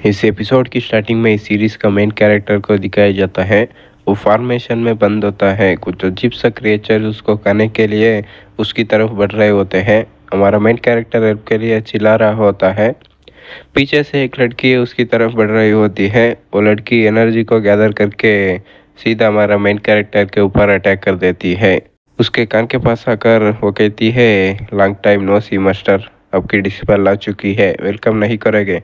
इस एपिसोड की स्टार्टिंग में इस सीरीज का मेन कैरेक्टर को दिखाया जाता है। वो फॉर्मेशन में बंद होता है। कुछ अजीब सा क्रिएचर उसको खाने के लिए उसकी तरफ बढ़ रहे होते हैं। हमारा मेन कैरेक्टर हेल्प के लिए चिल्ला रहा होता है। पीछे से एक लड़की उसकी तरफ बढ़ रही होती है। वो लड़की एनर्जी को गैदर करके सीधा हमारा मेन कैरेक्टर के ऊपर अटैक कर देती है। उसके कान के पास आकर वो कहती है, लॉन्ग टाइम नो सी मास्टर, आपकी डिस्पल आ चुकी है, वेलकम नहीं करेंगे।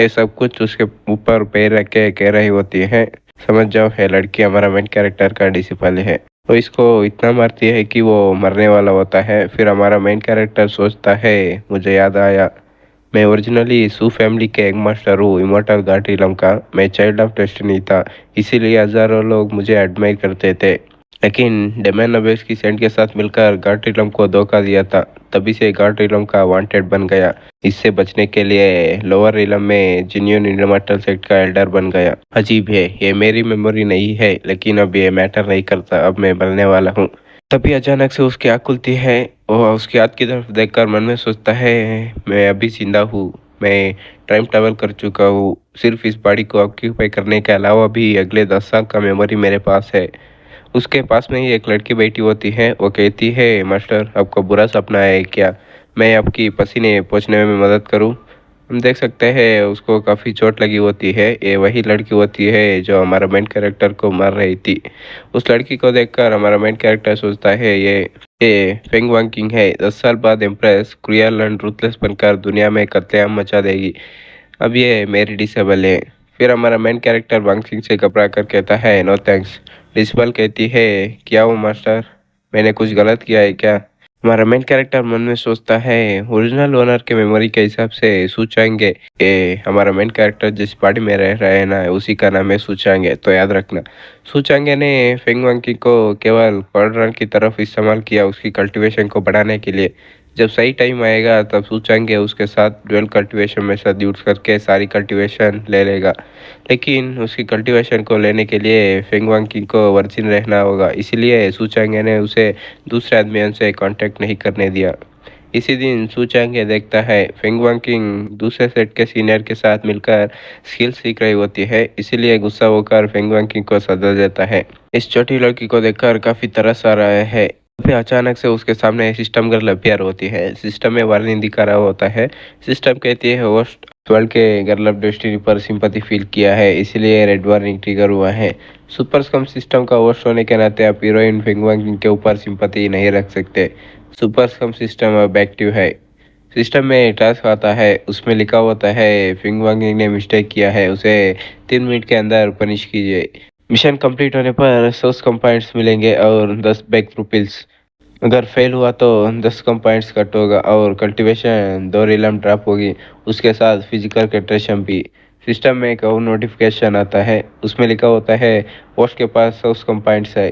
ये सब कुछ उसके ऊपर पैर रख के कह रही होती है। समझ जाओ, है लड़की हमारा मेन कैरेक्टर का डिसिपल है। तो इसको इतना मारती है कि वो मरने वाला होता है। फिर हमारा मेन कैरेक्टर सोचता है, मुझे याद आया, मैं ओरिजिनली सू फैमिली के एग मास्टर हूँ, इमोर्टल गार्टिलम का। मैं चाइल्ड ऑफ डेस्टिनी था, इसीलिए हजारों लोग मुझे एडमायर करते थे। लेकिन डेमन अबेस की सेंट के साथ मिलकर गार्टिलम को धोखा दिया था, तभी से गार्टिलम का वांटेड बन गया। इससे बचने के लिए लोअर रिलम में जिन्यून इमोर्टल सेक्ट का एल्डर बन गया। अजीब है, ये मेरी मेमोरी नहीं है, लेकिन अब ये मैटर नहीं करता, अब मैं बनने वाला हूँ। तभी अचानक से उसकी आँख खुलती है। वह उसकी आँख की तरफ देखकर मन में सोचता है, मैं अभी जिंदा हूँ, मैं टाइम ट्रैवल कर चुका हूँ। सिर्फ इस बॉडी को ऑक्यूपाई करने के अलावा भी अगले 10 साल का मेमोरी मेरे पास है। उसके पास में ही एक लड़की बैठी होती है। वो कहती है, मास्टर आपको बुरा सपना है क्या? मैं आपकी पसीने पोंछने में मदद करूं? हम देख सकते हैं उसको काफ़ी चोट लगी होती है। ये वही लड़की होती है जो हमारा मेन कैरेक्टर को मार रही थी। उस लड़की को देखकर हमारा मेन कैरेक्टर सोचता है, ये फेंग वांग किंग है। 10 साल बाद एम्प्रेस क्रूएल एंड रूथलेस बनकर दुनिया में कत्लेआम मचा देगी। अब ये मेरी डिसेबल है। फिर हमारा मेन कैरेक्टर वांग सिंह से घबरा कर कहता है, नो थैंक्स। प्रिंसिपल कहती है, क्या हो मास्टर, मैंने कुछ गलत किया है क्या? हमारा मेन कैरेक्टर मन में सोचता है, ओरिजिनल ओनर के मेमोरी के हिसाब से सूचाएंगे। ये हमारा मेन कैरेक्टर जिस पार्टी में रह रहा है ना, उसी का नाम है सूचांगे, तो याद रखना। सूचांगे ने फेंग वांकी को केवल क्वाड्रन की तरफ इस्तेमाल किया, उसकी कल्टीवेशन को बढ़ाने के लिए। जब सही टाइम आएगा तब सूचांगे उसके साथ ड्यूअल कल्टीवेशन में से यूज करके सारी कल्टीवेशन ले लेगा। लेकिन उसकी कल्टीवेशन को लेने के लिए फेंग वांकी को वर्जिन रहना होगा, इसीलिए सूचांगे ने उसे दूसरे आदमियों से कांटेक्ट नहीं करने दिया। इसी दिन सूचांगे देखता है फेंग वांकिंग दूसरे सेट के सीनियर के साथ मिलकर स्किल सीख रही होती है, इसीलिए गुस्सा होकर फेंग वांकिंग को सजा देता है। इस छोटी लड़की को देखकर काफी तरस आ रहा है। फिर अचानक से उसके सामने सिस्टम गर्ल अपीयर होती है। सिस्टम में वार्निंग दिखा रहा होता है। सिस्टम कहती है, होस्ट वर्ल्ड के गर्ल ऑफ डेस्टिनी पर सिंपैथी फील किया है, इसीलिए रेड वार्निंग ट्रिगर हुआ है। सुपर स्कम सिस्टम का होस्ट होने के नाते आप हीरोइन फेंग वांकिंग के ऊपर सिंपैथी नहीं रख सकते। सुपर स्कम सिस्टम अब एक्टिव है। सिस्टम में टास्क आता है, उसमें लिखा होता है, फिंग वांगिंग ने मिस्टेक किया है, उसे 3 मिनट के अंदर पनिश कीजिए। मिशन कंप्लीट होने पर 100 कम पॉइंट्स मिलेंगे और 10 बैक थ्रू पिल्स। अगर फेल हुआ तो 10 कम पॉइंट्स कट होगा और कल्टीवेशन 2 रिलम ड्रॉप होगी, उसके साथ फिजिकल कैट्रेशन भी। सिस्टम में एक और नोटिफिकेशन आता है, उसमें लिखा होता है, पोस्ट के पास 100 कम पॉइंट्स है।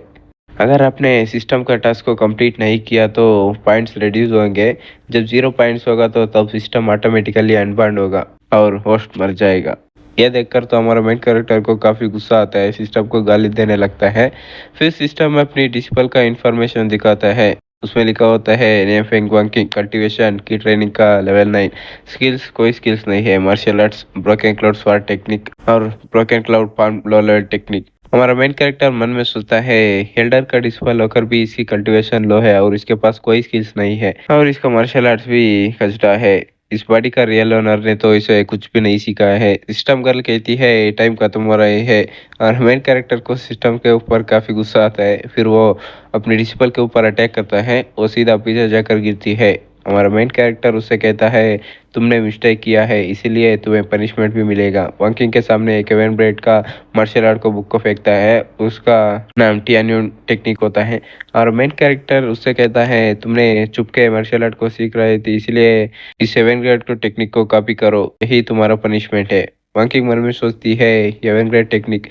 अगर आपने सिस्टम का टास्क को कंप्लीट नहीं किया तो पॉइंट्स रिड्यूस होंगे। जब 0 पॉइंट्स होगा तो तब सिस्टम ऑटोमेटिकली अनबाउंड होगा और होस्ट मर जाएगा। यह देखकर तो हमारा मेन कैरेक्टर को काफ़ी गुस्सा आता है, सिस्टम को गाली देने लगता है। फिर सिस्टम में अपनी डिस्पल का इंफॉर्मेशन दिखाता है। उसमें लिखा होता है, नेम फेंग वांकिंग कल्टीवेशन की ट्रेनिंग का लेवल 9। स्किल्स कोई स्किल्स नहीं है, मार्शल आर्ट्स, ब्रोकन क्लाउड स्वार टेक्निक और broken cloud palm low level technique. हमारा मेन कैरेक्टर मन में सोचता है, हेल्डर का डिस्पल होकर भी इसकी कल्टीवेशन लो है और इसके पास कोई स्किल्स नहीं है और इसका मार्शल आर्ट्स भी खचड़ा है। इस बॉडी का रियल ओनर ने तो इसे कुछ भी नहीं सिखाया है। सिस्टम गर्ल कहती है, टाइम खत्म हो रही है और मेन कैरेक्टर को सिस्टम के ऊपर काफी गुस्सा आता है। फिर वो अपने डिस्पल के ऊपर अटैक करता है, वो सीधा पीछे जाकर गिरती है। हमारा मेन कैरेक्टर उससे कहता है, तुमने मिस्टेक किया है, इसीलिए तुम्हें पनिशमेंट भी मिलेगा। वंकिंग के सामने केविन ब्रेड का मार्शल आर्ट को बुक को फेंकता है, उसका नाम टियान्यून टेक्निक होता है। और मेन कैरेक्टर उससे कहता है, तुमने चुपके मार्शल आर्ट को सीख रहे थे, इसलिए इस 7 ग्रेड को टेक्निक को कॉपी करो, यही तुम्हारा पनिशमेंट है। वंकिंग मन में सोचती है, 7 ग्रेड टेक्निक,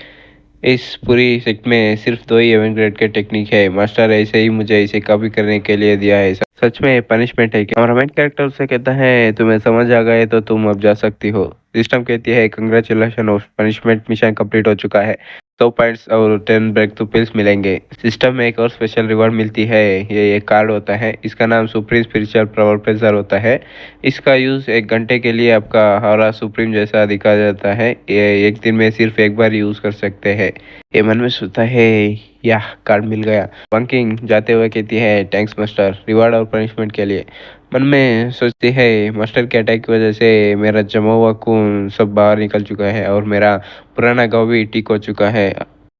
इस पूरी सेट में सिर्फ 2 ही 7 ग्रेड के टेक्निक है, मास्टर ऐसे ही मुझे इसे कॉपी करने के लिए दिया है, सच में पनिशमेंट है क्या? हमारा मेन कैरेक्टर से कहता है, तुम्हें समझ आ गए तो तुम अब जा सकती हो। सिस्टम कहती है, कंग्रेचुलेशन, पनिशमेंट मिशन कंप्लीट हो चुका है। 100 पॉइंट्स और 10 ब्रेक थ्रू पिल्स मिलेंगे। सिस्टम में एक और स्पेशल रिवॉर्ड मिलती है। ये एक कार्ड होता है, इसका नाम सुप्रीम स्पिरिचुअल पावर प्रेजर होता है। इसका यूज़ 1 घंटे के लिए आपका हौरा सुप्रीम जैसा दिखा जाता है। ये एक दिन में सिर्फ एक बार यूज़ कर सकते हैं। ये मन में सोचता है, यह कार्ड मिल गया। बंकिंग जाते हुए कहती है, थैंक्स मास्टर, रिवार्ड और पनिशमेंट के लिए। मन में सोचती है, मास्टर के अटैक की वजह से मेरा जमा हुआ खून सब बाहर निकल चुका है और मेरा पुराना घाव भी ठीक हो चुका है।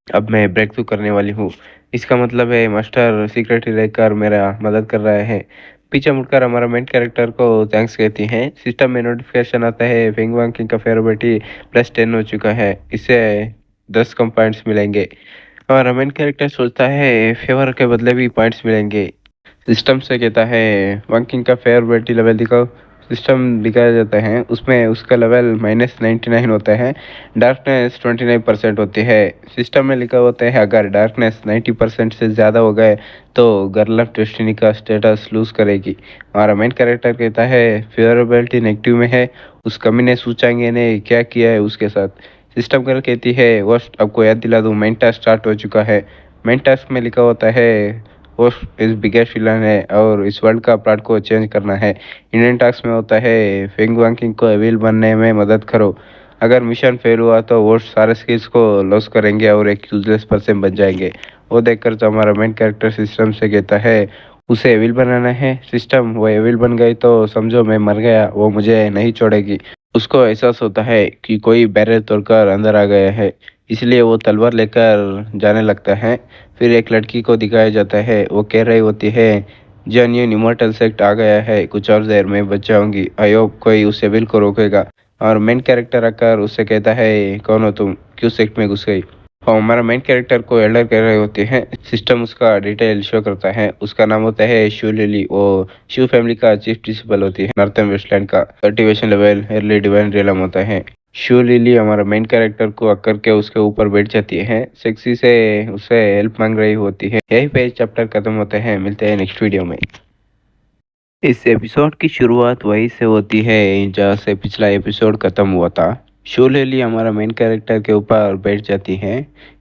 अब मैं ब्रेक थ्रू करने वाली हूँ। इसका मतलब है मास्टर सीक्रेट रहकर मेरा मदद कर रहा है। पीछे मुड़कर हमारा मेन कैरेक्टर को थैंक्स कहती हैं। सिस्टम में नोटिफिकेशन आता है, फेंग वांकिंग का फेवरेट +10 हो चुका है। इससे 10 कम पॉइंट्स मिलेंगे। हमारा मेन कैरेक्टर सोचता है, फेवर के बदले भी पॉइंट्स मिलेंगे। सिस्टम से कहता है, वंकिंग का फेवरेट लेवल दिखाओ। सिस्टम दिखाया जाता है, उसमें उसका लेवल -99 होता है। डार्कनेस 29% होती है। सिस्टम में लिखा होता है, अगर डार्कनेस 90% से ज़्यादा हो गए तो गर्ल ऑफ डेस्टिनी का स्टेटस लूज करेगी। हमारा मेन कैरेक्टर कहता है, फेवरेबिलिटी नेगेटिव में है। उस कमीने सूचांगे ने क्या किया है उसके साथ। सिस्टम गर्ल कहती है, वो आपको याद दिला दूँ, मेन टास्क स्टार्ट हो चुका है। मेन टास्क में लिखा होता है, वो इस बिगेस्ट विलन है और इस वर्ल्ड का प्लॉट को चेंज करना है। इंडियन टास्क में होता है, फेंग वांकिंग को एविल बनने में मदद करो। अगर मिशन फेल हुआ तो वो सारे स्किल्स को लॉस करेंगे और एक यूजलेस पर्सन बन जाएंगे। वो देखकर तो हमारा मेन कैरेक्टर सिस्टम से कहता है, उसे एविल बनाना है। सिस्टम, वो एविल बन गई तो समझो मैं मर गया, वो मुझे नहीं छोड़ेगी। उसको एहसास होता है कि कोई बैरियर तोड़कर अंदर आ गया है, इसलिए वो तलवार लेकर जाने लगता है। फिर एक लड़की को दिखाया जाता है, वो कह रही होती है, जेन्युइन इमोर्टल सेक्ट आ गया है, कुछ और देर में बच जाऊंगी। आई होप कोई उसे विल को रोकेगा। और मेन कैरेक्टर आकर उससे कहता है, कौन हो तुम, क्यों सेक्ट में घुस गई। और हमारा मेन कैरेक्टर को एल्डर कह रहे होते हैं। सिस्टम उसका डिटेल शो करता है। उसका नाम होता है शिव लिली। वो शिव फैमिली का चीफ प्रिंसिपल होती है। नॉर्थन वेस्टलैंड का cultivation level early divine realm होता है। शिव लिली हमारा मेन कैरेक्टर को अक्कर के उसके ऊपर बैठ जाती है। सेक्सी से उससे हेल्प मांग रही होती है। यही पे चैप्टर खत्म होते हैं। मिलते हैं नेक्स्ट वीडियो में। इस एपिसोड की शुरुआत वहीं से होती है जहाँ से पिछला एपिसोड खत्म हुआ था। शोलेली हमारा मेन कैरेक्टर के ऊपर बैठ जाती है।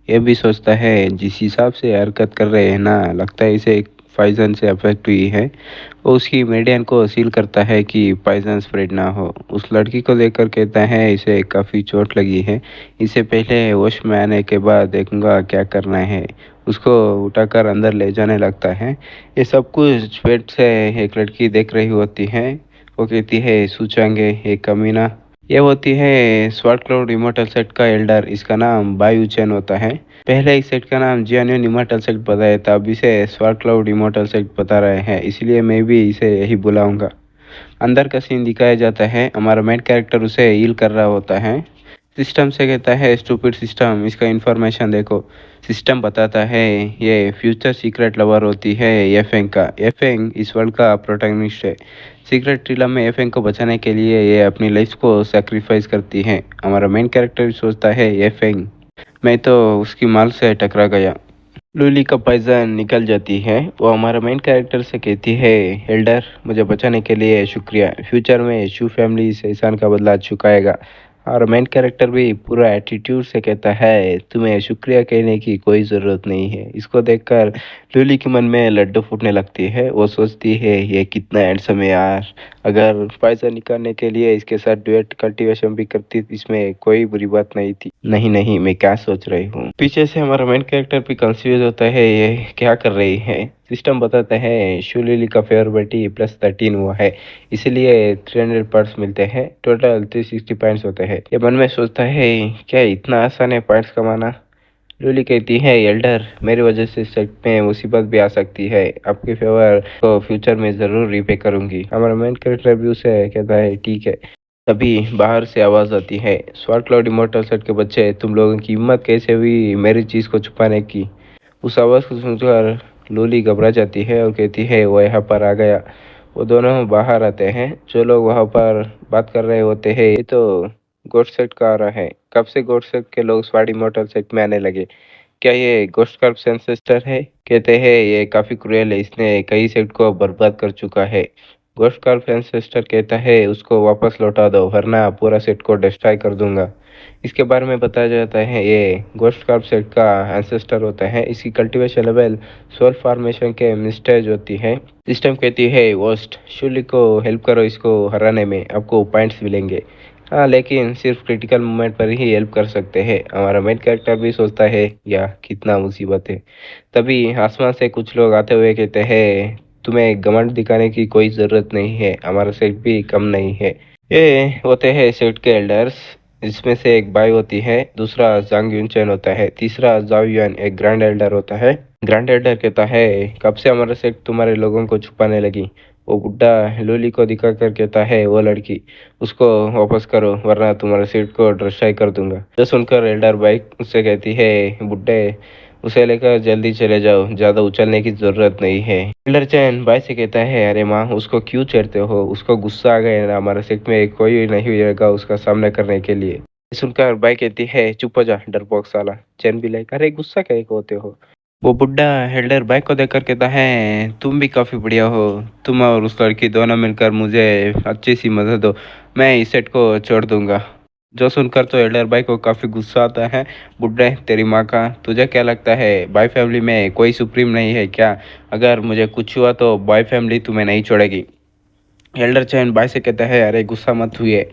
ये भी सोचता है, जिस हिसाब से हरकत कर रहे हैं ना, लगता है इसे पॉइजन से अफेक्ट हुई है। वो उसकी मीडियन को सील करता है कि पॉइजन स्प्रेड ना हो। उस लड़की को देखकर कहता है, इसे काफ़ी चोट लगी है, इसे पहले होश में आने के बाद देखूंगा क्या करना है। उसको उठाकर अंदर ले जाने लगता है। ये सब कुछ पेट से एक लड़की देख रही होती है। वो कहती है, सूचांगे ये कमीना। ये होती है स्वाट क्लाउड इमोर्टल सेट का एल्डर। इसका नाम बायू चैन होता है। पहले इस सेट का नाम जियानियन इमोर्टल सेट बताया था, अब इसे स्वाट क्लाउड इमोर्टल सेट बता रहे हैं, इसलिए मैं भी इसे यही बुलाऊंगा। अंदर का सीन दिखाया जाता है। हमारा मेन कैरेक्टर उसे हील कर रहा होता है। सिस्टम से कहता है, स्टूपिड सिस्टम, इसका इंफॉर्मेशन देखो। सिस्टम बताता है, ये फ्यूचर सीक्रेट लवर होती है एफेंग का। एफेंग इस वर्ल्ड का प्रोटैगनिस्ट है। सीक्रेट ट्रिलम में एफेंग को बचाने के लिए ये अपनी लाइफ को सेक्रीफाइस करती है। हमारा मेन कैरेक्टर सोचता है, एफेंग, मैं तो उसकी माल से टकरा गया। लूली का पॉइजन निकल जाती है। वो हमारा मेन कैरेक्टर से कहती है, एल्डर, मुझे बचाने के लिए शुक्रिया। फ्यूचर में शू फैमिली इस एहसान का बदला चुकाएगा। और मेन कैरेक्टर भी पूरा एटीट्यूड से कहता है, तुम्हें शुक्रिया कहने की कोई ज़रूरत नहीं है। इसको देखकर लूली के मन में लड्डू फूटने लगती है। वो सोचती है, ये कितना हैंडसम है यार, अगर पॉइजन निकालने के लिए इसके साथ डुएट कल्टीवेशन भी करती, इसमें कोई बुरी बात नहीं थी। नहीं नहीं, मैं क्या सोच रही हूँ। पीछे से हमारा मेन कैरेक्टर भी कंफ्यूज होता है, ये क्या कर रही है। सिस्टम बताता है, शिवलिली का फेवरेट +13 हुआ है, इसलिए 300 पॉइंट्स मिलते हैं। टोटल 360 पॉइंट्स होते हैं। ये मन में सोचता है, क्या इतना आसान है पॉइंट्स कमाना। लूली कहती है, एल्डर, मेरी वजह से सेट में मुसीबत भी आ सकती है, आपके फेवर को फ्यूचर में ज़रूर रिपे करूंगी। हमारा मेन कैरेक्टर भी उसे कहता है, ठीक है। तभी बाहर से आवाज आती है, स्वाट क्लाउड इमोर्टल सेट के बच्चे, तुम लोगों की हिम्मत कैसे हुई मेरी चीज को छुपाने की। उस आवाज को सुनकर लूली घबरा जाती है और कहती है, वो यहाँ पर आ गया। वो दोनों बाहर आते हैं। जो लोग वहां पर बात कर रहे होते हैं, ये तो गोस्ट सेट का आ रहा है। कब से गोस्ट सेट के लोग स्वाट इमोर्टल सेट में आने लगे, क्या ये गोस्ट कर्प एंसेस्टर है। कहते हैं, ये काफी क्रूएल है, इसने कई सेट को बर्बाद कर चुका है। गोस्ट कॉर्प एंसेस्टर कहता है उसको वापस लौटा दो वरना पूरा सेट को डिस्ट्रॉय कर दूंगा। इसके बारे में बताया जाता है ये गोस्ट कॉर्प सेट का एंसेस्टर होता है। इसकी कल्टीवेशन लेवल सोल फॉर्मेशन के मिस्टेज होती है। सिस्टम कहती है वोस्ट शूली को हेल्प करो, इसको हराने में आपको पॉइंट्स मिलेंगे। हाँ, लेकिन सिर्फ क्रिटिकल मोमेंट पर ही हेल्प कर सकते हैं। हमारा मेन कैरेक्टर भी सोचता है या कितना मुसीबत है। तभी आसमान से कुछ लोग आते हुए कहते हैं तुम्हें घमंड दिखाने की कोई जरूरत नहीं है, हमारा सेट भी कम नहीं है। ये होते हैं सेट के एल्डर्स, जिसमें से एक बाई होती है, दूसरा जांग यूनचेन होता है, तीसरा जाओ युआन एक ग्रैंड एल्डर होता है। ग्रैंड एल्डर कहता है कब से हमारा सेट तुम्हारे लोगों को छुपाने लगी। वो बुड्ढा लोली को दिखाकर कहता है वो लड़की, उसको वापस करो वरना तुम्हारे सेट को डिस्ट्रॉय कर दूंगा। जो सुनकर एल्डर बाइक उससे कहती है बुड्ढे उसे लेकर जल्दी चले जाओ, ज्यादा उछलने की जरूरत नहीं है। एल्डर चैन भाई से कहता है अरे माँ उसको क्यों छेड़ते हो, उसको गुस्सा आ गया ना, हमारे सेट में कोई नहीं रहेगा उसका सामना करने के लिए। सुनकर भाई कहती है चुप हो जा डरपोक साला। चैन भी लाइक अरे गुस्सा क्या होते हो। वो बुड्ढा हेल्डर बाइक को देखकर कहता है तुम भी काफी बढ़िया हो, तुम और उस लड़की दोनों मिलकर मुझे अच्छी सी मदद दो, मैं इस सेट को छोड़ दूंगा। जो सुनकर तो एल्डर भाई को काफी गुस्सा आता है। बुड्ढे तेरी माँ का, तुझे क्या लगता है बाई फैमिली में कोई सुप्रीम नहीं है क्या, अगर मुझे कुछ हुआ तो बाई फैमिली तुम्हें नहीं छोड़ेगी। एल्डर चैन भाई से कहता है अरे गुस्सा मत हुए।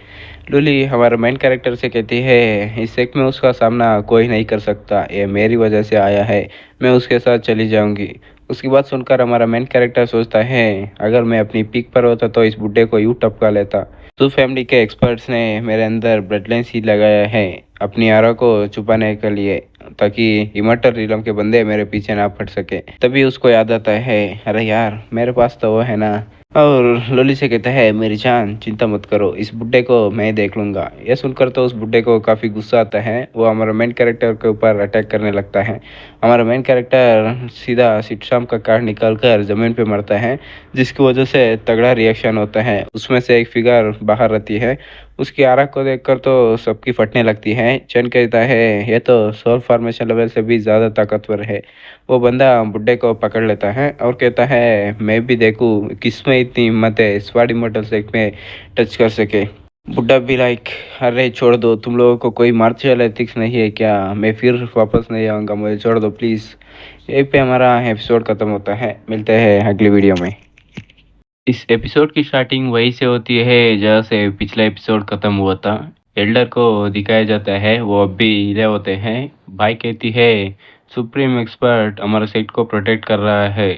लूली हमारे मेन कैरेक्टर से कहती है इस सेट में उसका सामना कोई नहीं कर सकता, ये मेरी वजह से आया है, मैं उसके साथ चली जाऊंगी। उसकी बात सुनकर हमारा मेन कैरेक्टर सोचता है अगर मैं अपनी पीक पर होता तो इस बुड्ढे को यूं टपका लेता। तो फैमिली के एक्सपर्ट्स ने मेरे अंदर ब्लड लाइन सीड लगाया है अपनी आरा को छुपाने के लिए, ताकि इमर्टल रिलम के बंदे मेरे पीछे ना पड़ सके। तभी उसको याद आता है अरे यार मेरे पास तो वो है ना। और लोली से कहता है मेरी जान चिंता मत करो, इस बुड्ढे को मैं देख लूंगा। यह सुनकर तो उस बुड्ढे को काफी गुस्सा आता है, वो हमारा मेन कैरेक्टर के ऊपर अटैक करने लगता है। हमारा मेन कैरेक्टर सीधा सिटशाम का कार्ड निकाल कर जमीन पे मरता है, जिसकी वजह से तगड़ा रिएक्शन होता है। उसमें से एक फिगर बाहर रहती है, उसकी आरा को देखकर तो सबकी फटने लगती है। चैन कहता है ये तो सोल फॉर्मेशन लेवल से भी ज्यादा ताकतवर है। वो बंदा बुड्ढे को पकड़ लेता है और कहता है मैं भी देखूं किसमें इतनी हिम्मत है स्वाड इमोर्टल सेक में टच कर सके। बुड्ढा भी लाइक अरे छोड़ दो, तुम लोगों को कोई मार्शल एथिक्स नहीं है क्या, मैं फिर वापस नहीं आऊँगा, मुझे छोड़ दो प्लीज़। यहीं पे हमारा एपिसोड खत्म होता है, मिलते हैं अगली वीडियो में। इस एपिसोड की स्टार्टिंग वहीं से होती है जहाँ से पिछला एपिसोड खत्म हुआ था। एल्डर को दिखाया जाता है वो अब भी हिले होते हैं। भाई कहती है सुप्रीम एक्सपर्ट हमारे सेट को प्रोटेक्ट कर रहा है।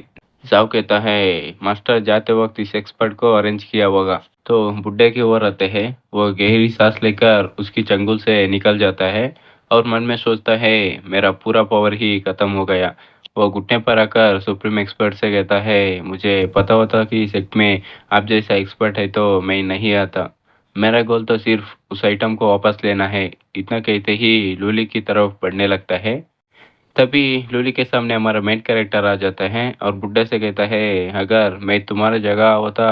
जाओ कहता है मास्टर जाते वक्त इस एक्सपर्ट को अरेंज किया होगा। तो बुड्ढे की ओर आते हैं, वो गहरी सांस लेकर उसकी चंगुल से निकल जाता है और मन में सोचता है मेरा पूरा पावर ही खत्म हो गया। वो घुटने पर आकर सुप्रीम एक्सपर्ट से कहता है मुझे पता होता कि इस एक्ट में आप जैसा एक्सपर्ट है तो मैं नहीं आता, मेरा गोल तो सिर्फ उस आइटम को वापस लेना है। इतना कहते ही लूली की तरफ बढ़ने लगता है। तभी लूली के सामने हमारा मेन कैरेक्टर आ जाता है और बुड्ढे से कहता है अगर मैं तुम्हारी जगह होता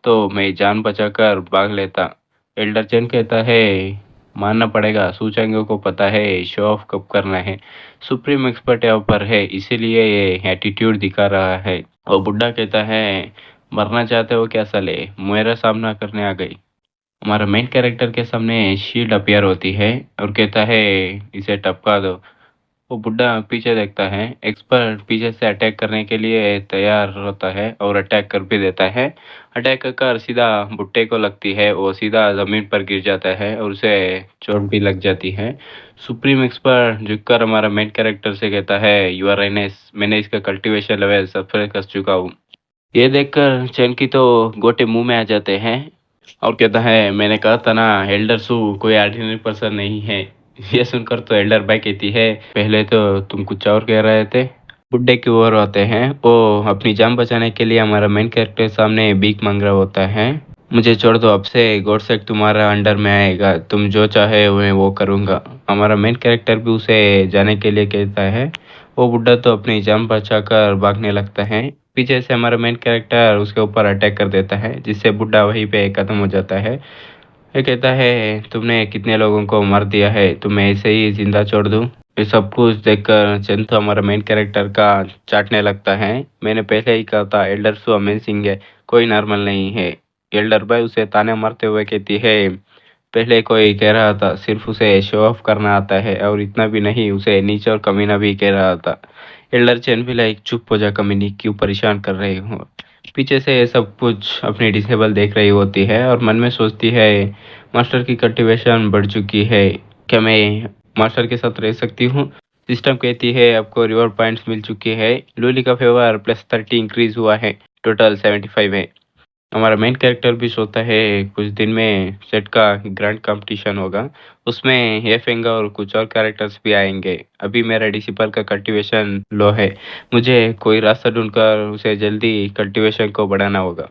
तो मैं जान बचाकर भाग लेता। एल्डर चेन कहता है मानना पड़ेगा सूचंगे को पता है शो ऑफ कब करना है, सुप्रीम एक्सपर्ट यहाँ पर है इसीलिए ये एटीट्यूड दिखा रहा है। और बुड्ढा कहता है मरना चाहते हो क्या साले, मेरा सामना करने आ गई। हमारा मेन कैरेक्टर के सामने शील्ड अपीयर होती है और कहता है इसे टपका दो। वो बुड्ढा पीछे देखता है, एक्सपर्ट पीछे से अटैक करने के लिए तैयार होता है और अटैक कर भी देता है। अटैक कर सीधा बुड्ढे को लगती है, वो सीधा जमीन पर गिर जाता है और उसे चोट भी लग जाती है। सुप्रीम एक्सपर्ट झुककर हमारा मेन कैरेक्टर से कहता है यूर राइनेस, मैंने इसका कल्टीवेशन लेवल सबसे कर चुका हूँ। ये देखकर चैन की तो गोटे मुंह में आ जाते हैं और कहता है मैंने कहा था ना एल्डर सू कोई ऑर्डिनरी पर्सन नहीं है। ये सुनकर तो एल्डर भाई कहती है पहले तो तुम कुछ और कह रहे थे। बुड्ढे की ओर होते हैं, वो अपनी जान बचाने के लिए हमारा मेन कैरेक्टर सामने भीख मांग रहा होता है। मुझे छोड़ दो, अब से गॉड सेक तुम्हारा अंडर में आएगा, तुम जो चाहे मैं वो करूँगा। हमारा मेन कैरेक्टर भी उसे जाने के लिए कहता है। वो बुड्ढा तो अपनी जान बचाकर भागने लगता है। पीछे से हमारा मेन कैरेक्टर उसके ऊपर अटैक कर देता है, जिससे बुड्ढा वहीं पे खत्म हो जाता है। ये कहता है तुमने कितने लोगों को मार दिया है, तुम्हें ऐसे ही जिंदा छोड़ दूं। ये सब कुछ देखकर चंदू हमारा मेन कैरेक्टर का चाटने लगता है। मैंने पहले ही कहा था एल्डर सो अमेजिंग है, कोई नॉर्मल नहीं है। एल्डर भाई उसे ताने मारते हुए कहती है, पहले कोई कह रहा था सिर्फ उसे शो ऑफ करना आता है और इतना भी नहीं, उसे नीच और कमीना भी कह रहा था। एल्डर चैन भी लाइक, चुप हो जा कमीनी, क्यों परेशान कर रही हो। पीछे से ये सब कुछ अपनी डिसेबल देख रही होती है और मन में सोचती है, मास्टर की कल्टीवेशन बढ़ चुकी है, क्या मैं मास्टर के साथ रह सकती हूँ। सिस्टम कहती है आपको रिवॉर्ड पॉइंट्स मिल चुके हैं, लूली का फेवर +30 इंक्रीज हुआ है, टोटल 75 है। हमारा मेन कैरेक्टर भी सोचता है कुछ दिन में सेट का ग्रैंड कंपटीशन होगा, उसमें ये फेंगा और कुछ और कैरेक्टर्स भी आएंगे। अभी मेरा डिसिपल का कल्टीवेशन लो है, मुझे कोई रास्ता ढूंढकर उसे जल्दी कल्टीवेशन को बढ़ाना होगा।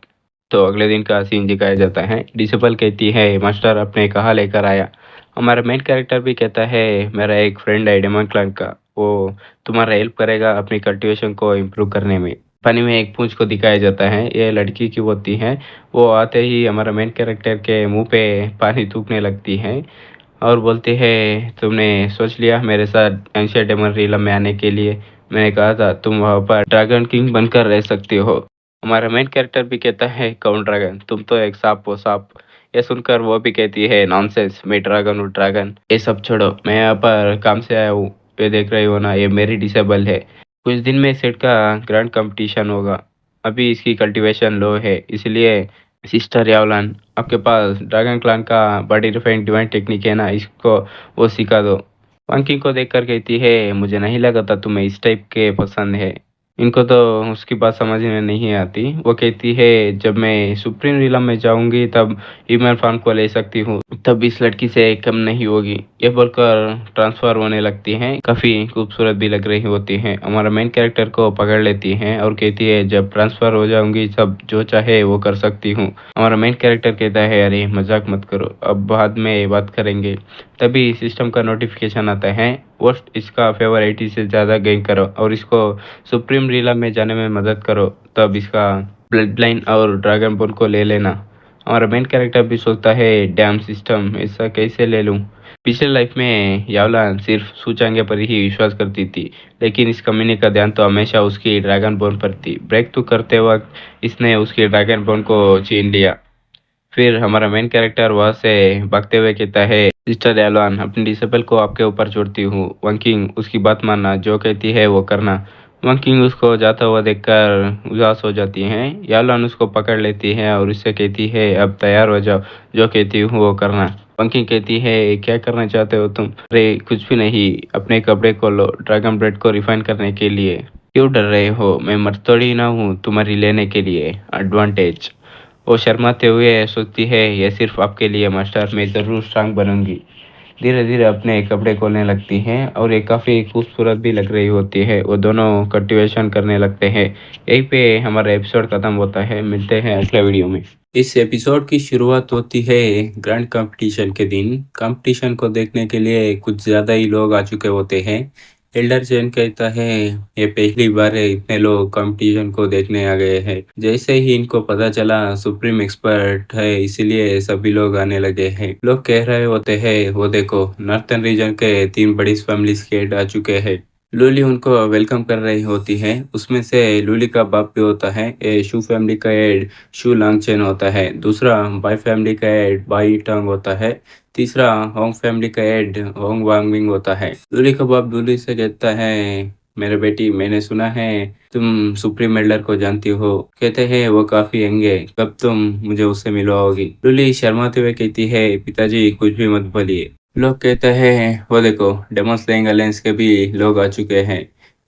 तो अगले दिन का सीन दिखाया जाता है। डिसिपल कहती है मास्टर अपने कहाँ लेकर आया। हमारा मेन कैरेक्टर भी कहता है मेरा एक फ्रेंड है डेमन क्लान का, वो तुम्हारा हेल्प करेगा अपनी कल्टीवेशन को इम्प्रूव करने में। पानी में एक पूंछ को दिखाया जाता है, ये लड़की की होती है। वो आते ही हमारा मेन कैरेक्टर के मुंह पे पानी थूकने लगती है और बोलती है, तुमने सोच लिया मेरे साथ एंशियंट डेमन रीलम में आने के लिए। मैंने कहा था तुम वहाँ पर ड्रैगन किंग बनकर रह सकती हो। हमारा मेन कैरेक्टर भी कहता है कौन ड्रैगन, तुम तो एक सांप हो सांप। ये सुनकर वो भी कहती है नॉनसेंस, मैं ड्रैगन हूँ ड्रैगन, ये सब छोड़ो, मैं यहाँ पर काम से आया हूँ। ये देख रही हो ना, ये मेरी डिसेबल है। कुछ दिन में सेट का ग्रैंड कंपटीशन होगा, अभी इसकी कल्टीवेशन लो है, इसलिए सिस्टर यावलान आपके पास ड्रैगन क्लान का बॉडी रिफाइंड डिवाइन टेक्निक है ना, इसको वो सिखा दो। पंकी को देखकर कहती है मुझे नहीं लगा था तुम्हें इस टाइप के पसंद है। इनको तो उसकी बात समझ में नहीं आती। वो कहती है जब मैं सुप्रीम रीलम में जाऊंगी तब इमरान खान को ले सकती हूँ, तब इस लड़की से कम नहीं होगी। ये बोलकर ट्रांसफर होने लगती हैं, काफी खूबसूरत भी लग रही होती हैं। हमारा मेन कैरेक्टर को पकड़ लेती हैं और कहती है जब ट्रांसफर हो जाऊंगी सब जो चाहे वो कर सकती हूँ। हमारा मेन कैरेक्टर कहता है अरे मजाक मत करो, अब बाद में बात करेंगे। तभी सिस्टम का नोटिफिकेशन आता है, वोस्ट इसका फेवर 80 से ज़्यादा गेन करो और इसको सुप्रीम रीला में जाने में मदद करो, तब इसका ब्लड लाइन और ड्रैगन बोन को ले लेना। हमारा मेन कैरेक्टर भी सोचता है डैम सिस्टम, ऐसा कैसे ले लूँ। पिछले लाइफ में यावलान सिर्फ सूचांगे पर ही विश्वास करती थी, लेकिन इस कमीने का ध्यान तो हमेशा उसकी ड्रैगन बोन पर थी। ब्रेक थ्रू करते वक्त इसने उसकी ड्रैगन बोन को छीन लिया। फिर हमारा मेन कैरेक्टर वहां से भागते हुए कहता है सिस्टर एलवान अपनी डिसेबल को आपके ऊपर छोड़ती हूँ, वंकिंग उसकी बात मानना, जो कहती है वो करना। वंकिंग उसको जाता हुआ देखकर उदास हो जाती है। यालान उसको पकड़ लेती है और उससे कहती है अब तैयार हो जाओ, जो कहती हूँ वो करना। वंकिंग कहती है क्या करना चाहते हो तुम। अरे कुछ भी नहीं, अपने कपड़े को लो ड्रैगन ब्रेड को रिफाइन करने के लिए। क्यों डर रहे हो, मैं मर थोड़ी ना हूँ तुम्हारी लेने के लिए एडवांटेज। वो शर्माते हुए सोचती है ये सिर्फ आपके लिए मास्टर, मैं ज़रूर स्ट्रांग बनूंगी। धीरे धीरे अपने कपड़े खोलने लगती हैं और ये काफ़ी खूबसूरत भी लग रही होती है। वो दोनों कल्टीवेशन करने लगते हैं। यहीं पे हमारा एपिसोड खत्म होता है, मिलते हैं अगले वीडियो में। इस एपिसोड की शुरुआत होती है ग्रैंड कंपटीशन के दिन। कंपटीशन को देखने के लिए कुछ ज़्यादा ही लोग आ चुके होते हैं। एल्डर जैन कहता है ये पहली बार है इतने लोग कंपटीशन को देखने आ गए हैं। जैसे ही इनको पता चला सुप्रीम एक्सपर्ट है, इसीलिए सभी लोग आने लगे हैं। लोग कह रहे होते हैं वो देखो नॉर्थन रीजन के 3 बड़ी फैमिली हेड आ चुके हैं। लूली उनको वेलकम कर रही होती है। उसमें से लूली का बाप भी होता है, ये शू फैमिली का हेड शू लांगचेन होता है। दूसरा बाई फैमिली का हेड बाई टंग होता है। तीसरा होंग फैमिली का हेड होंग वांगमिंग होता है। लूली का बाप लूली से कहता है मेरे बेटी मैंने सुना है तुम सुप्रीम एल्डर को जानती हो। कहते हैं वो काफी यंग है, कब तुम मुझे उससे मिलवाओगी। लूली शर्माते हुए कहती है पिताजी कुछ भी मत बोलिए। लोग कहते हैं वो देखो डेमन स्लेइंग अलायंस के भी लोग आ चुके हैं।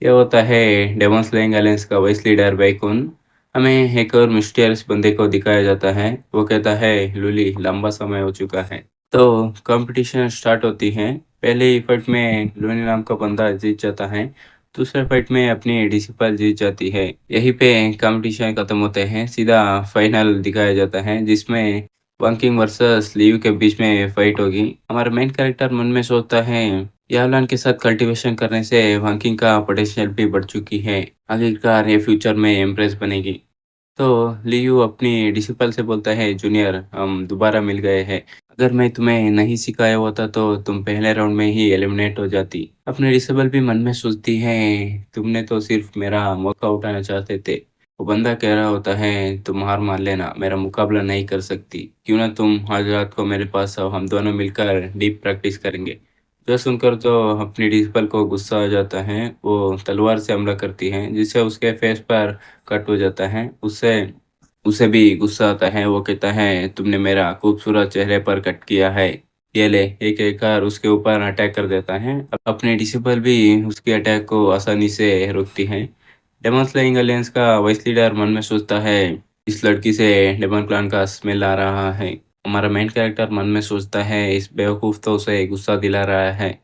ये होता है डेमन स्लेइंग अलायंस का वाइस लीडर बैकुन। हमें एक और मिस्टीरियस बंदे को दिखाया जाता है। वो कहता है लूली लंबा समय हो चुका है। तो कंपटीशन स्टार्ट होती है। पहले ही फाइट में लूनी नाम का बंदा जीत जाता है, दूसरे फाइट में अपनी डिसिपल जीत जाती है। यहीं पे कंपटीशन खत्म होते हैं, सीधा फाइनल दिखाया जाता है जिसमें वंकिंग वर्सेस लीव के बीच में फाइट होगी। हमारा मेन कैरेक्टर मन में सोचता है यावलान के साथ कल्टीवेशन करने से वंकिंग का पोटेंशियल भी बढ़ चुकी है, आखिरकार ये फ्यूचर में एम्प्रेस बनेगी। तो लियू अपनी डिसिपल से बोलता है जूनियर हम दोबारा मिल गए हैं, अगर मैं तुम्हें नहीं सिखाया होता तो तुम पहले राउंड में ही एलिमिनेट हो जाती। अपने डिसेबल भी मन में सोचती है तुमने तो सिर्फ मेरा मौका उठाना चाहते थे, वो बंदा कह रहा होता है, तुम हार मान लेना, मेरा मुकाबला नहीं कर सकती। क्यों ना तुम आज रात को मेरे पास आओ, हम दोनों मिलकर डीप प्रैक्टिस करेंगे। जो सुनकर तो अपनी प्रिंसिपल को गुस्सा आ जाता है। वो तलवार से हमला करती है, जिससे उसके फेस पर कट हो जाता है। उससे उसे भी गुस्सा आता है। वो कहता है, तुमने मेरा खूबसूरत चेहरे पर कट किया है। ये ले, एक एक कर उसके ऊपर अटैक कर देता है। अपने डिसिबल भी उसके अटैक को आसानी से रोकती है। डेमन स्लेइंग अलियंस का वाइस लीडर मन में सोचता है, इस लड़की से डेमन क्लान का स्मेल आ रहा है। हमारा मेन कैरेक्टर मन में सोचता है, इस बेवकूफ तो उसे गुस्सा दिला रहा है।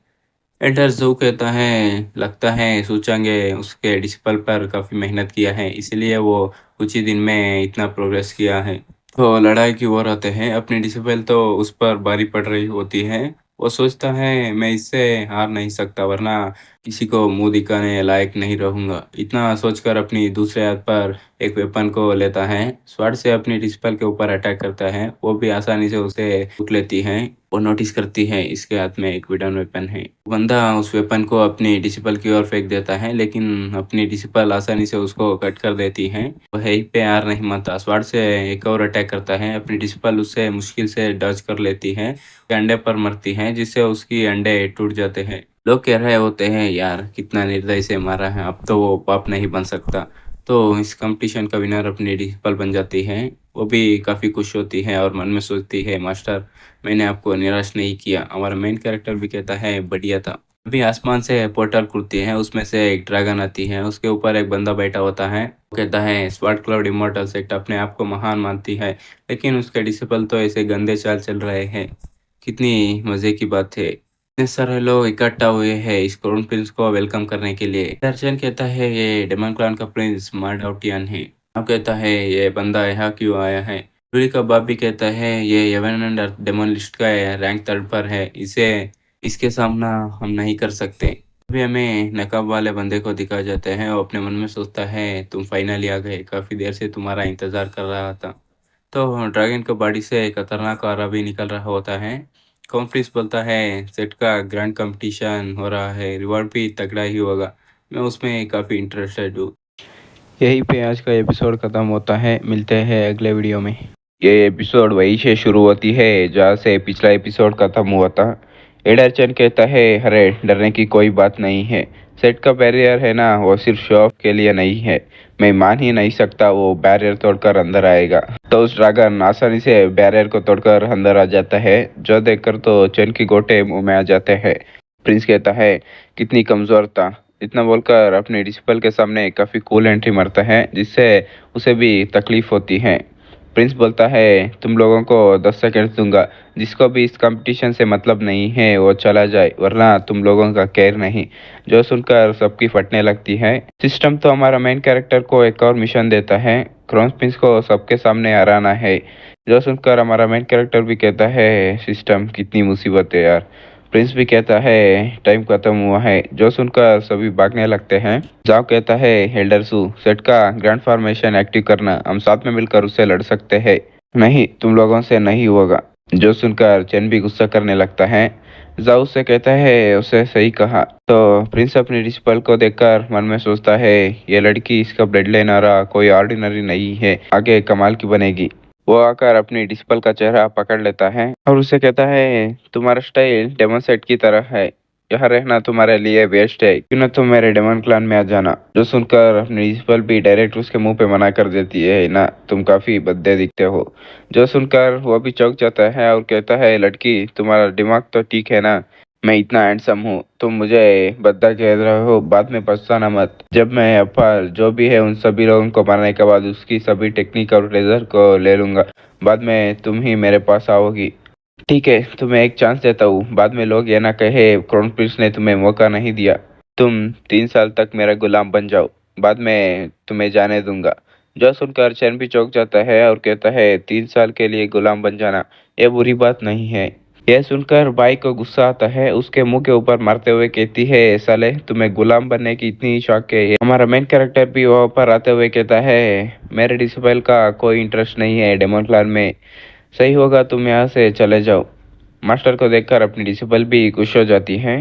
एल्डर ज़ू कहता है, लगता है सूचांगे उसके डिसिपल पर काफ़ी मेहनत किया है, इसीलिए वो कुछ ही दिन में इतना प्रोग्रेस किया है। तो लड़ाई की ओर आते हैं। अपनी डिसिपल तो उस पर भारी पड़ रही होती है। वो सोचता है, मैं इससे हार नहीं सकता, वरना किसी को मुंह दिखाने लायक नहीं रहूंगा। इतना सोचकर अपनी दूसरे हाथ पर एक वेपन को लेता है। स्वॉर्ड से अपनी डिसिपल के ऊपर अटैक करता है। वो भी आसानी से उसे उठ लेती है। वो नोटिस करती है, इसके हाथ में एक विडन वेपन है। बंदा उस वेपन को अपनी डिसिपल की ओर फेंक देता है, लेकिन अपनी डिसिपल आसानी से उसको कट कर देती है। वो यहीं पे हार नहीं मानता, स्वॉर्ड से एक और अटैक करता है। अपनी डिसिपल उससे मुश्किल से डज कर लेती है, उसके अंडे पर मरती है, जिससे उसकी अंडे टूट जाते हैं। लोग कह रहे होते हैं, यार कितना निर्दयी से मारा है, अब तो वो पाप नहीं बन सकता। तो इस कंपटीशन का विनर अपनी डिसिपल बन जाती है। वो भी काफ़ी खुश होती है और मन में सोचती है, मास्टर मैंने आपको निराश नहीं किया। हमारा मेन कैरेक्टर भी कहता है, बढ़िया था। अभी आसमान से पोर्टल खुलती है, उसमें से एक ड्रैगन आती है। उसके ऊपर एक बंदा बैठा होता है। वो कहता है, स्वॉर्ड क्लाउड इमॉर्टल सेक्ट अपने आप को महान मानती है, लेकिन उसके डिसिपल तो ऐसे गंदे चाल चल रहे हैं। कितनी मजे की बात है, इतने सारे लोग इकट्ठा हुए हैं इस क्राउन प्रिंस को वेलकम करने के लिए। दर्शन कहता है, ये डेमन क्लान का प्रिंस मार्डाउटियन है। अब कहता है, ये बंदा यहाँ क्यों आया है। जूली का बाप भी कहता है, ये heaven and earth demon list का रैंक 3rd पर है, इसे इसके सामना हम नहीं कर सकते। अभी हमें नकाब वाले बंदे को दिखाया जाते हैं। वो अपने मन में सोचता है, तुम फाइनली आ गए, काफी देर से तुम्हारा इंतजार कर रहा था। तो ड्रैगन के बॉडी से खतरनाक आरा भी निकल रहा होता है। कॉन्फ्रिक्स बोलता है, सेट का ग्रैंड कंपटीशन हो रहा है, रिवॉर्ड भी तगड़ा ही होगा, मैं उसमें काफ़ी इंटरेस्टेड हूँ। यहीं पे आज का एपिसोड खत्म होता है। मिलते हैं अगले वीडियो में। ये एपिसोड वहीं से शुरू होती है जहाँ से पिछला एपिसोड खत्म हुआ था। एडरचन कहता है, अरे डरने की कोई बात नहीं है। सेट का बैरियर है ना, वो सिर्फ शो ऑफ के लिए नहीं है। मैं मान ही नहीं सकता वो बैरियर तोड़कर अंदर आएगा। तो उस ड्रैगन आसानी से बैरियर को तोड़कर अंदर आ जाता है, जो देखकर तो चैन की गोटे मुंह में आ जाते हैं। प्रिंस कहता है, कितनी कमजोर था। इतना बोलकर अपने डिसिपल के सामने काफी कूल एंट्री मारता है, जिससे उसे भी तकलीफ होती है। प्रिंस बोलता है, तुम लोगों को 10 सेकंड दूंगा, जिसको भी इस कंपटीशन से मतलब नहीं है वो चला जाए, वरना तुम लोगों का केयर नहीं। जो सुनकर सबकी फटने लगती है। सिस्टम तो हमारा मेन कैरेक्टर को एक और मिशन देता है, क्राउन प्रिंस को सबके सामने हराना है। जो सुनकर हमारा मेन कैरेक्टर भी कहता है, सिस्टम कितनी मुसीबत है यार। प्रिंस भी कहता है, टाइम खत्म हुआ है। जो सुनकर सभी भागने लगते हैं। जाओ कहता है, एल्डर सू, सेट का ग्रैंड फॉर्मेशन एक्टिव करना, हम साथ में मिलकर उससे लड़ सकते हैं। नहीं, तुम लोगों से नहीं होगा। जो सुनकर चैन भी गुस्सा करने लगता है। जाओ उससे कहता है, उसे सही कहा। तो प्रिंस अपनी डिसिपल को देखकर मन में सोचता है, ये लड़की, इसका ब्लड लाइन आ रहा कोई ऑर्डिनरी नहीं है, आगे कमाल की बनेगी। वो आकर अपनी डिस्पल का चेहरा पकड़ लेता है और उसे कहता है, तुम्हारा स्टाइल डेमन सेट की तरह है, यहाँ रहना तुम्हारे लिए वेस्ट है, क्यों ना तुम मेरे डेमन क्लान में आ जाना। जो सुनकर अपनी डिस्पल भी डायरेक्ट उसके मुंह पे मना कर देती है ना, तुम काफी भद्दे दिखते हो। जो सुनकर वो भी चौंक जाता है और कहता है, लड़की तुम्हारा दिमाग तो ठीक है ना, मैं इतना हैंडसम हूँ, तुम मुझे बद्दा कह रहे हो, बाद में पछताना मत। जब मैं अपा जो भी है उन सभी लोगों को मारने के बाद उसकी सभी टेक्निक और ट्रेजर को ले लूंगा, बाद में तुम ही मेरे पास आओगी। ठीक है, तुम्हें एक चांस देता हूँ, बाद में लोग ये ना कहे क्राउन प्रिंस ने तुम्हें मौका नहीं दिया। तुम 3 साल तक मेरा गुलाम बन जाओ, बाद में तुम्हें जाने दूंगा। जो सुनकर चैन भी चौंक जाता है और कहता है, 3 साल के लिए गुलाम बन जाना, ये बुरी बात नहीं है। यह सुनकर बाई को गुस्सा आता है, उसके मुंह के ऊपर मारते हुए कहती है, साले तुम्हें गुलाम बनने की इतनी शौक है। हमारा मेन कैरेक्टर भी वहाँ पर आते हुए कहता है, मेरे डिसेबल का कोई इंटरेस्ट नहीं है डेमन क्लान में, सही होगा तुम यहाँ से चले जाओ। मास्टर को देखकर अपनी डिसेबल भी खुश हो जाती है।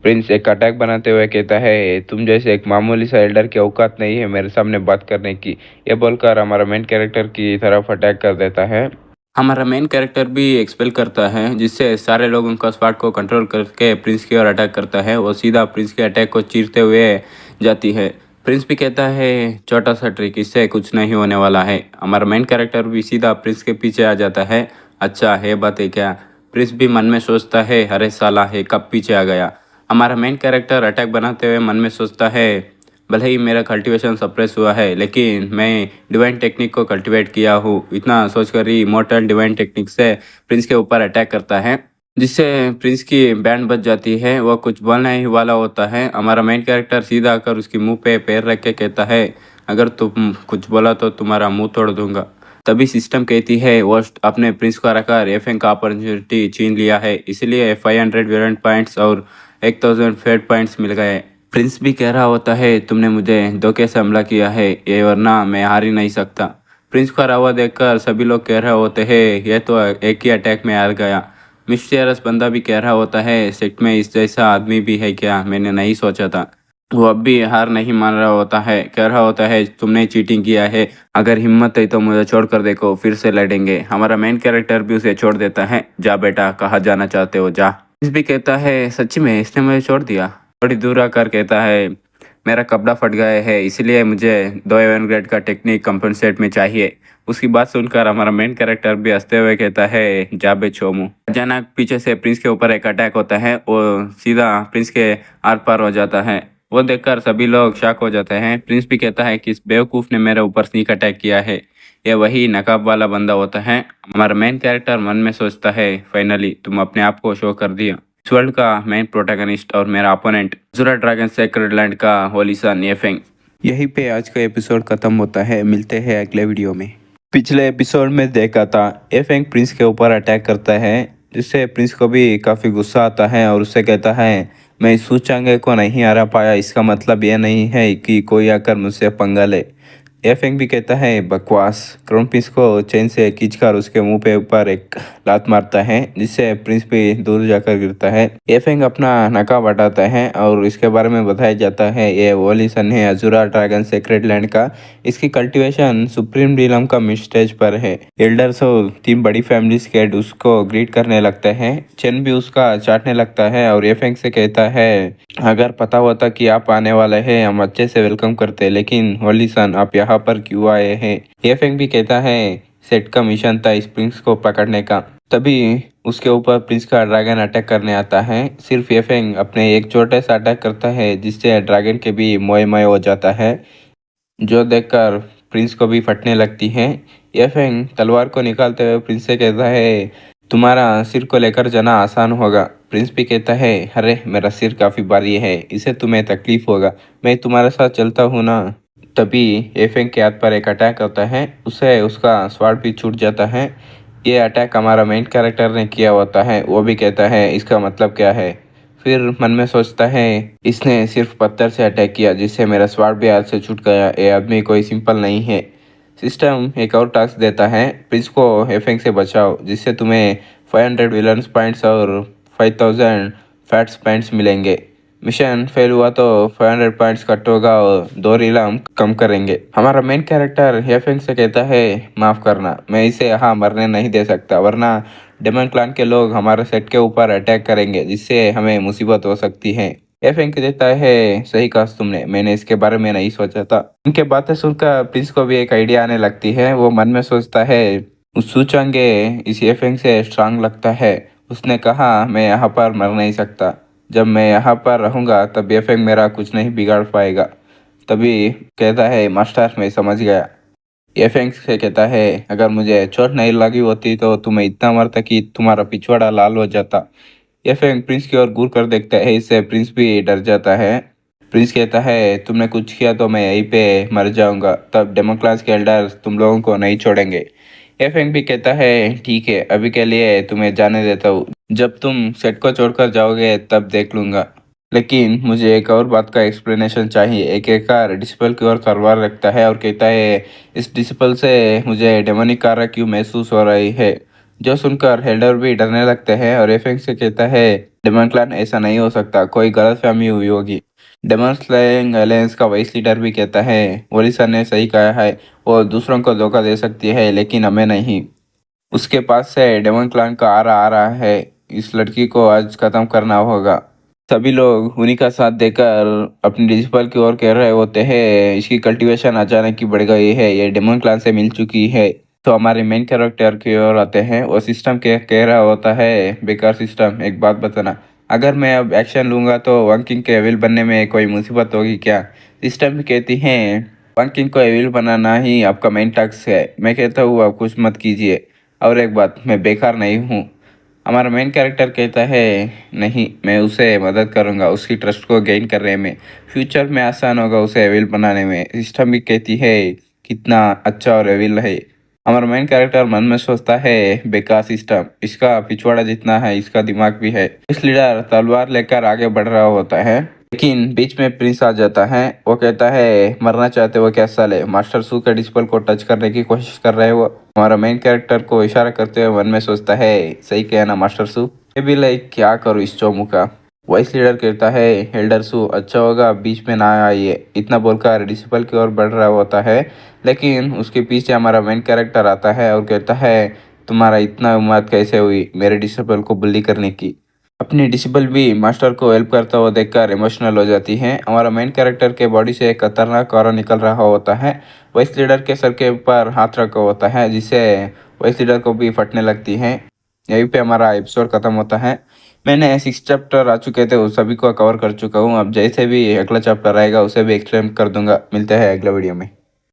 प्रिंस एक अटैक बनाते हुए कहता है, तुम जैसे एक मामूली सा एल्डर की औकात नहीं है मेरे सामने बात करने की। ये बोलकर हमारा मेन कैरेक्टर की तरफ अटैक कर देता है। हमारा मेन कैरेक्टर भी एक्सपेल करता है, जिससे सारे लोग उनका स्पॉट को कंट्रोल करके प्रिंस की ओर अटैक करता है। वो सीधा प्रिंस के अटैक को चीरते हुए जाती है। प्रिंस भी कहता है, छोटा सा ट्रिक, इससे कुछ नहीं होने वाला है। हमारा मेन कैरेक्टर भी सीधा प्रिंस के पीछे आ जाता है। अच्छा है बात है क्या? प्रिंस भी मन में सोचता है, अरे साला है कब पीछे आ गया। हमारा मेन कैरेक्टर अटैक बनाते हुए मन में सोचता है, भले ही मेरा कल्टीवेशन सप्रेस हुआ है, लेकिन मैं डिवाइन टेक्निक को कल्टीवेट किया हूँ। इतना सोचकर ही इमोर्टल डिवाइन टेक्निक से प्रिंस के ऊपर अटैक करता है, जिससे प्रिंस की बैंड बच जाती है। वह कुछ बोलने ही वाला होता है। हमारा मेन कैरेक्टर सीधा आकर उसकी मुंह पे पैर रख के कहता है, अगर तुम कुछ बोला तो तुम्हारा मुंह तोड़ दूंगा। तभी सिस्टम कहती है, वोस्ट अपने प्रिंस को रखकर एफएन का अपॉर्चुनिटी छीन लिया है, इसलिए 500 वेलेंट पॉइंट्स और 1000 फेट पॉइंट्स मिल गए। प्रिंस भी कह रहा होता है, तुमने मुझे धोखे से हमला किया है, ये वरना मैं हार ही नहीं सकता। प्रिंस का रवा देखकर सभी लोग कह रहे होते हैं, यह तो एक ही अटैक में हार गया। मिस्टीरियस बंदा भी कह रहा होता है, सेट में इस जैसा आदमी भी है क्या, मैंने नहीं सोचा था। वो अब भी हार नहीं मान रहा होता है, कह रहा होता है, तुमने चीटिंग किया है, अगर हिम्मत है तो मुझे छोड़ कर देखो, फिर से लड़ेंगे। हमारा मेन कैरेक्टर भी उसे छोड़ देता है। जा बेटा, कहाँ जाना चाहते हो, जा। प्रिंस भी कहता है, सच्ची में इसने मुझे छोड़ दिया। थोड़ी दूर आकर कहता है, मेरा कपड़ा फट गया है, इसलिए मुझे 2 एवन ग्रेड का टेक्निक कंपनसेट में चाहिए। उसकी बात सुनकर हमारा मेन कैरेक्टर भी हंसते हुए कहता है, जा बे छोमू। अचानक पीछे से प्रिंस के ऊपर एक अटैक होता है। वो सीधा प्रिंस के आर पार हो जाता है। वो देखकर सभी लोग शॉक हो जाते हैं। प्रिंस भी कहता है कि इस बेवकूफ़ ने मेरे ऊपर स्नीक अटैक किया है। ये वही नकाब वाला बंदा होता है। हमारा मेन कैरेक्टर मन में सोचता है, फाइनली तुम अपने आप को शो कर दिया। इस वर्ल्ड का मेन प्रोटैगनिस्ट और मेरा अपोनेंट अज़ुरा ड्रैगन सेक्रेड लैंड का होली सन येफेंग। यहीं पे आज का एपिसोड खत्म होता है। मिलते हैं अगले वीडियो में। पिछले एपिसोड में देखा था एफेंग प्रिंस के ऊपर अटैक करता है, जिससे प्रिंस को भी काफ़ी गुस्सा आता है और उससे कहता है, मैं इस सूचांगे को नहीं हरा पाया, इसका मतलब यह नहीं है कि कोई आकर मुझसे पंगा ले। एफेंग भी कहता है, बकवास। क्राउन प्रिंस को चेन से खींचकर उसके मुंह पे ऊपर एक लात मारता है, जिससे प्रिंस भी दूर जाकर गिरता है। एफेंग अपना नकाब हटाता है और इसके बारे में बताया जाता है, ये वोली सन है अज़ुरा ड्रैगन सेक्रेड लैंड का। इसकी कल्टीवेशन सुप्रीम रिलम का मिड स्टेज पर है। एल्डर्स और 3 बड़ी फैमिलीज के हेड उसको ग्रीट करने लगते हैं। चेन भी उसका चाटने लगता है और एफेंग से कहता है, अगर पता होता कि आप आने वाले हैं हम अच्छे से वेलकम करते, लेकिन होली सन आप यहाँ पर क्यों आए हैं। एफेंग भी कहता है, सेट का मिशन था इस प्रिंस को पकड़ने का। तभी उसके ऊपर प्रिंस का ड्रैगन अटैक करने आता है। सिर्फ एफेंग अपने एक छोटे सा अटैक करता है, जिससे ड्रैगन के भी मोए मोए हो जाता है, जो देखकर प्रिंस को भी फटने लगती है। येफेंग तलवार को निकालते हुए प्रिंस से कहता है, तुम्हारा सिर को लेकर जाना आसान होगा। प्रिंस भी कहता है, अरे मेरा सिर काफ़ी भारी है, इससे तुम्हें तकलीफ होगा, मैं तुम्हारे साथ चलता हूँ ना। तभी येफेंग के हाथ पर एक अटैक होता है, उससे उसका स्वाड भी छूट जाता है। ये अटैक हमारा मेन कैरेक्टर ने किया होता है। वो भी कहता है, इसका मतलब क्या है। फिर मन में सोचता है, इसने सिर्फ पत्थर से अटैक किया, जिससे मेरा स्वाड भी हाथ से छूट गया। ये आदमी कोई सिंपल नहीं है। सिस्टम एक और टास्क देता है, प्रिंस को एफेंग से बचाओ, जिससे तुम्हें 500 विलन्स पॉइंट्स और 5000 फैट्स पॉइंट्स मिलेंगे। मिशन फेल हुआ तो 500 पॉइंट्स कट होगा और 2 रिलम कम करेंगे। हमारा मेन कैरेक्टर एफेंग से कहता है, माफ़ करना, मैं इसे यहाँ मरने नहीं दे सकता, वरना डेमन क्लान के लोग हमारे सेट के ऊपर अटैक करेंगे, जिससे हमें मुसीबत हो सकती है। एफेंग देता है, सही कहा तुमने, मैंने इसके बारे में नहीं सोचा था। उनके बातें सुनकर प्रिंस को भी एक आइडिया आने लगती है। वो मन में सोचता है, उस सूचांगे इस एफेंग से स्ट्रांग लगता है। उसने कहा, मैं यहाँ पर मर नहीं सकता, जब मैं यहाँ पर रहूँगा तब एफेंग मेरा कुछ नहीं बिगाड़ पाएगा। तभी कहता है, मास्टर मैं समझ गया। एफेंग से कहता है, अगर मुझे चोट नहीं लगी होती तो तुम्हें इतना मारता कि तुम्हारा पिछवाड़ा लाल हो जाता। एफेंग प्रिंस की ओर घूर कर देखता है, इससे प्रिंस भी डर जाता है। प्रिंस कहता है, तुमने कुछ किया तो मैं यहीं पे मर जाऊंगा, तब डेमोक्लास के एल्डर्स तुम लोगों को नहीं छोड़ेंगे। एफेंग भी कहता है, ठीक है, अभी के लिए तुम्हें जाने देता हूँ, जब तुम सेट को छोड़कर जाओगे तब देख लूंगा। लेकिन मुझे एक और बात का एक्सप्लेनेशन चाहिए। एक एकार डिस्पल की ओर तलवार रखता है और कहता है, इस डिस्पल से मुझे डेमोनिक आरा क्यों महसूस हो रही है। जो सुनकर हेल्डर भी डरने लगते हैं और एफेंग से कहता है, डेमन क्लैन ऐसा नहीं हो सकता, कोई गलतफहमी हुई होगी। डेमन स्लेइंग अलायंस का वाइस लीडर भी कहता है, ओलिसा ने सही कहा है, वो दूसरों को धोखा दे सकती है लेकिन हमें नहीं। उसके पास से डेमन क्लैन का आ रहा है, इस लड़की को आज खत्म करना होगा। सभी लोग उन्हीं का साथ देकर अपनी डिजिपल की ओर कह रहे होते हैं, इसकी कल्टीवेशन अचानक ही बढ़ गई है, ये डेमन क्लान से मिल चुकी है। तो हमारे मेन कैरेक्टर की ओर आते हैं, वो सिस्टम के कह रहा होता है, बेकार सिस्टम, एक बात बताना, अगर मैं अब एक्शन लूंगा तो वन किंग के एविल बनने में कोई मुसीबत होगी क्या? सिस्टम भी कहती है, वन किंग को एविल बनाना ही आपका मेन टास्क है। मैं कहता हूँ आप कुछ मत कीजिए, और एक बात, मैं बेकार नहीं हूँ। हमारा मेन कैरेक्टर कहता है, नहीं, मैं उसे मदद करूंगा उसकी ट्रस्ट को गेन करने में, फ्यूचर में आसान होगा उसे एविल बनाने में। सिस्टम भी कहती है, कितना अच्छा और एविल है। हमारा मेन कैरेक्टर मन में सोचता है, बेकार सिस्टम, इसका पिछवाड़ा जितना है इसका दिमाग भी है। इस लीडर तलवार लेकर आगे बढ़ रहा होता है, लेकिन बीच में प्रिंस आ जाता है। वो कहता है, मरना चाहते हो क्या साले, मास्टर सू के डिस्पल को टच करने की कोशिश कर रहे हो। हमारा मेन कैरेक्टर को इशारा करते हुए मन में सोचता है, सही कहा ना मास्टर सू, ये भी लाइक क्या करूँ इस चोमू का। वॉइस लीडर कहता है, एल्डर सू अच्छा होगा बीच में ना आइए, इतना बोलकर डिस्पल की ओर बढ़ रहा होता है, लेकिन उसके पीछे हमारा मेन कैरेक्टर आता है और कहता है, तुम्हारा इतना हिम्मत कैसे हुई मेरे डिसेबल को बुली करने की। अपनी डिसेबल भी मास्टर को हेल्प करता हुआ देखकर इमोशनल हो जाती है। हमारा मेन कैरेक्टर के बॉडी से एक खतरनाक ऑरा निकल रहा होता है। वाइस लीडर के सर के ऊपर हाथ रखा होता है, जिससे वाइस लीडर को भी फटने लगती है। यहीं पे हमारा एपिसोड खत्म होता है। मैंने 6 चैप्टर आ चुके थे, उस सभी को कवर कर चुका हूँ। अब जैसे भी अगला चैप्टर आएगा उसे भी एक्सप्लेन कर दूंगा। मिलते हैं अगले वीडियो में।